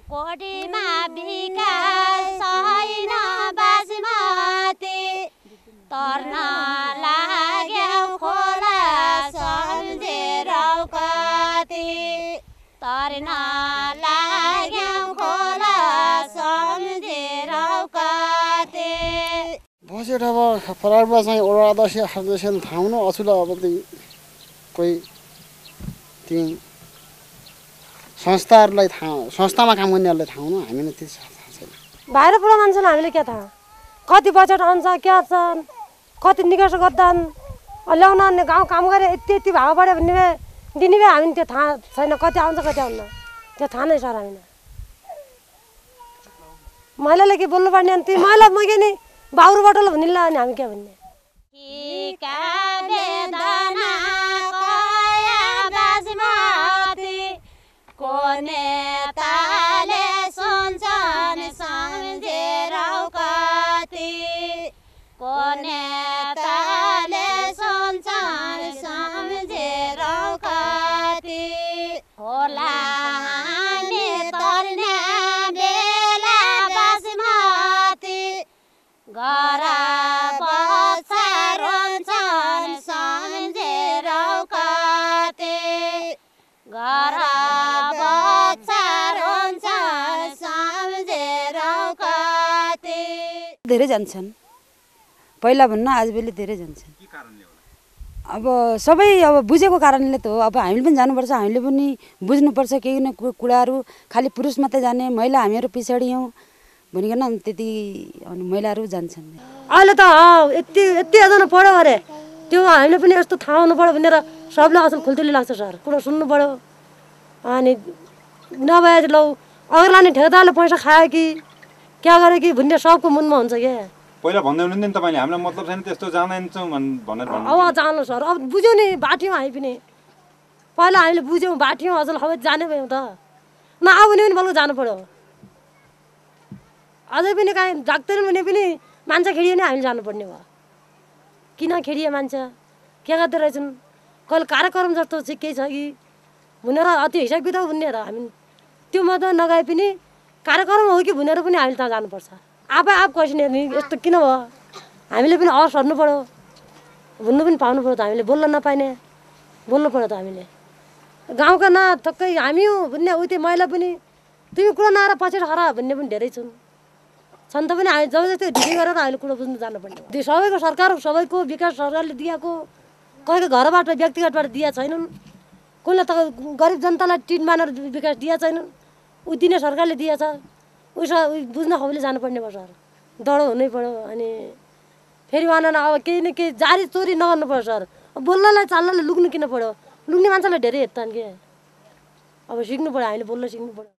कोटीमा विकास छैन बासमती तर्न लाग्यो खोला सम्झेर कति तर्न लाग्यो खोला सम्झेर कति बसेर अब फरारमा चाहिँ वडा अध्यक्ष अध्यक्षले थाहा हुनु अछुल अब कोही ती संस्थाहरूलाई थाहा संस्थामा काम गर्नेहरूलाई थाहा हुनु हामीलाई त्यति थाहा छैन बाहिरबाट मान्छेलाई हामीले के थाहा कति बजेट आउँछ क्या छ कति निकास गर्छन् ल्याउन गाउँ काम गरे यति भाव बढ्यो भने दिने भए हामी त्यो थाहा छैन कति आउँछ कति आउन्न त्यो थाहा नै सर हामीलाई महिलाले के बोल्नु पर्ने अनि त्यो महिला मगे नि बाउरुबाट भनिल्ला अनि हामी के भन्ने नेताले सुन्छन् सम्झेर कति को नेताले सुन्छन् सम्झेर कति होला हामी तर्ने बेला बासमती घर बच्चा रोन्छन् सम्झेर कति घर धेरै जान्छन् पहिला भन्न आजभोलि धेरै जान्छन् अब सबै अब बुझेको कारणले त हो अब हामीले पनि जानुपर्छ हामीले पनि बुझ्नुपर्छ केही न कुराहरू खालि पुरुष मात्रै जाने महिला हामीहरू पछाडि हौँ भनिकन त्यति अनि महिलाहरू जान्छन् अहिले त यति जना पढ्यो अरे त्यो हामीले पनि यस्तो थाहा हुनु पर्यो भनेर सबलाई असल खुल्तुली लाग्छ सर कुरा सुन्नु पर्यो अनि नभए लौ अग्रलाने ठेकेदारले पैसा खायो कि क्या गरे कि भन्ने सबको मनमा हुन्छ क्या पहिला भन्दै हुनुहुन्थ्यो नि तपाईँले हामीलाई मतलब छैन त्यस्तो जाँदैनछौँ भनेर अब जानु सर अब बुझ्यौँ नि बाट्यौँ हामी पनि पहिला हामीले बुझ्यौँ बाट्यौँ अझ अब जाने भयौँ त नआउने पनि बल्ल जानु पर्यो अझै पनि काहीँ जाग्दैन भने पनि मान्छे खेडियो नि हामीले जानुपर्ने भयो किन खेडियो मान्छे के गर्दो रहेछन् कहिले कार्यक्रम जस्तो चाहिँ केही छ कि भनेर अति हिसाब किताब भन्ने हामी त्यो मात्रै नगए पनि कार्यक्रम हो कि भनेर पनि हामीले त्यहाँ जानुपर्छ आफै आफ कसिने नि यस्तो किन भयो हामीले पनि अवसर सर्नु पर्यो भन्नु पनि पाउनु पर्यो त हामीले बोल्न नपाइने बोल्नु पर्यो त हामीले गाउँका न थक्कै हामी हो भन्ने उति महिला पनि तिमी कुरा नआएर पछि खरा भन्ने पनि धेरै छन् त पनि हामी जबरजस्ती ढिली गरेर हामीले कुरो बुझ्नु जानुपर्ने त्यो सबैको सरकार सबैको विकास सरकारले दिएको कसैको घरबाट व्यक्तिगतबाट दिएको छैनन् कसले त गरिब जनतालाई टिन मानेर विकास दिएको छैनन् दिने सरकारले दिएछ उसो बुझ्न खबरले जानुपर्ने भयो सर डढो हुनै पर्यो अनि फेरि भएन अब केही न केही जारी चोरी नगर्नु पर्यो सर बोल्नलाई चाल्नलाई लुक्नु किन पर्यो लुक्ने मान्छेलाई धेरै हेर्छन् के अब सिक्नु पर्यो हामीले बोल्न सिक्नु पर्यो